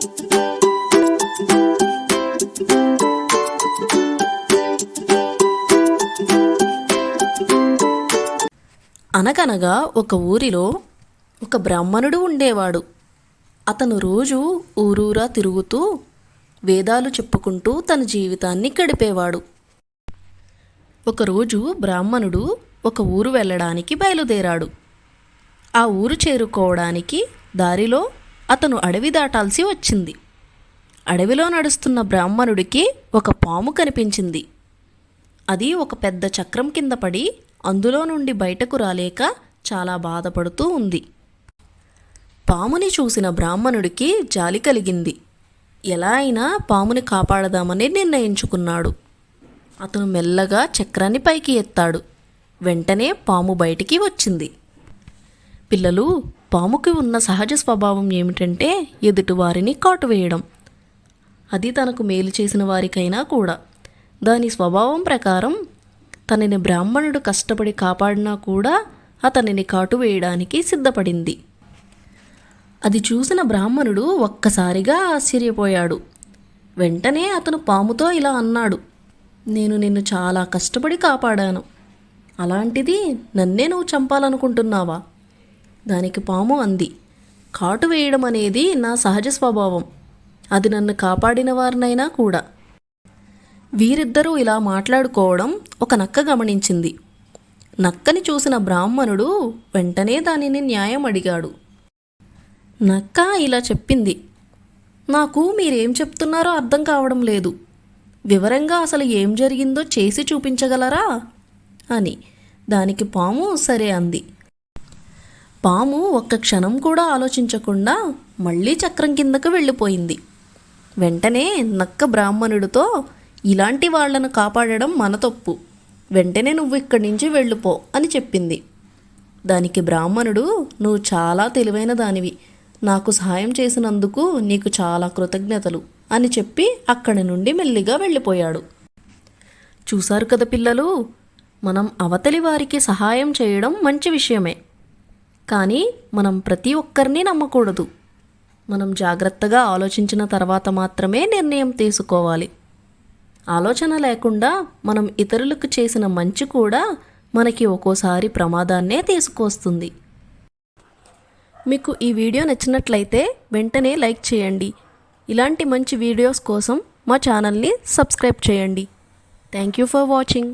అనగనగా ఒక ఊరిలో ఒక బ్రాహ్మణుడు ఉండేవాడు. అతను రోజు ఊరూరా తిరుగుతూ వేదాలు చెప్పుకుంటూ తన జీవితాన్ని గడిపేవాడు. ఒకరోజు బ్రాహ్మణుడు ఒక ఊరు వెళ్ళడానికి బయలుదేరాడు. ఆ ఊరు చేరుకోవడానికి దారిలో అతను అడవి దాటాల్సి వచ్చింది. అడవిలో నడుస్తున్న బ్రాహ్మణుడికి ఒక పాము కనిపించింది. అది ఒక పెద్ద చక్రం కింద పడి అందులో నుండి బయటకు రాలేక చాలా బాధపడుతూ ఉంది. పాముని చూసిన బ్రాహ్మణుడికి జాలి కలిగింది. ఎలా అయినా పాముని కాపాడదామని నిర్ణయించుకున్నాడు. అతను మెల్లగా చక్రాన్ని పైకి ఎత్తాడు. వెంటనే పాము బయటికి వచ్చింది. పిల్లలు, పాముకి ఉన్న సహజ స్వభావం ఏమిటంటే ఎదుటివారిని కాటువేయడం. అది తనకు మేలు చేసిన వారికైనా కూడా. దాని స్వభావం ప్రకారం తనని బ్రాహ్మణుడు కష్టపడి కాపాడినా కూడా అతనిని కాటు వేయడానికి సిద్ధపడింది. అది చూసిన బ్రాహ్మణుడు ఒక్కసారిగా ఆశ్చర్యపోయాడు. వెంటనే అతను పాముతో ఇలా అన్నాడు, నేను నిన్ను చాలా కష్టపడి కాపాడాను. అలాంటిది నన్నే నువ్వు చంపాలనుకుంటున్నావా? దానికి పాము అంది, కాటు వేయడం అనేది నా సహజ స్వభావం. అది నన్ను కాపాడిన వారినైనా కూడా. వీరిద్దరూ ఇలా మాట్లాడుకోవడం ఒక నక్క గమనించింది. నక్కని చూసిన బ్రాహ్మణుడు వెంటనే దానిని న్యాయం అడిగాడు. నక్క ఇలా చెప్పింది, నాకు మీరేం చెప్తున్నారో అర్థం కావడం లేదు. వివరంగా అసలు ఏం జరిగిందో చేసి చూపించగలరా అని. దానికి పాము సరే అంది. పాము ఒక్క క్షణం కూడా ఆలోచించకుండా మళ్ళీ చక్రం కిందకు వెళ్ళిపోయింది. వెంటనే నక్క బ్రాహ్మణుడితో, ఇలాంటి వాళ్లను కాపాడడం మన తప్పు. వెంటనే నువ్వు ఇక్కడి నుంచి వెళ్ళిపో అని చెప్పింది. దానికి బ్రాహ్మణుడు, నువ్వు చాలా తెలివైన దానివి. నాకు సహాయం చేసినందుకు నీకు చాలా కృతజ్ఞతలు అని చెప్పి అక్కడి నుండి మెల్లిగా వెళ్ళిపోయాడు. చూశారు కదా పిల్లలు, మనం అవతలి వారికి సహాయం చేయడం మంచి విషయమే. కానీ మనం ప్రతి ఒక్కరిని నమ్మకూడదు. మనం జాగ్రత్తగా ఆలోచించిన తర్వాత మాత్రమే నిర్ణయం తీసుకోవాలి. ఆలోచన లేకుండా మనం ఇతరులకు చేసిన మంచి కూడా మనకి ఒక్కోసారి ప్రమాదాన్నే తీసుకొస్తుంది. మీకు ఈ వీడియో నచ్చినట్లయితే వెంటనే లైక్ చేయండి. ఇలాంటి మంచి వీడియోస్ కోసం మా ఛానల్ని సబ్స్క్రైబ్ చేయండి. Thank you for watching.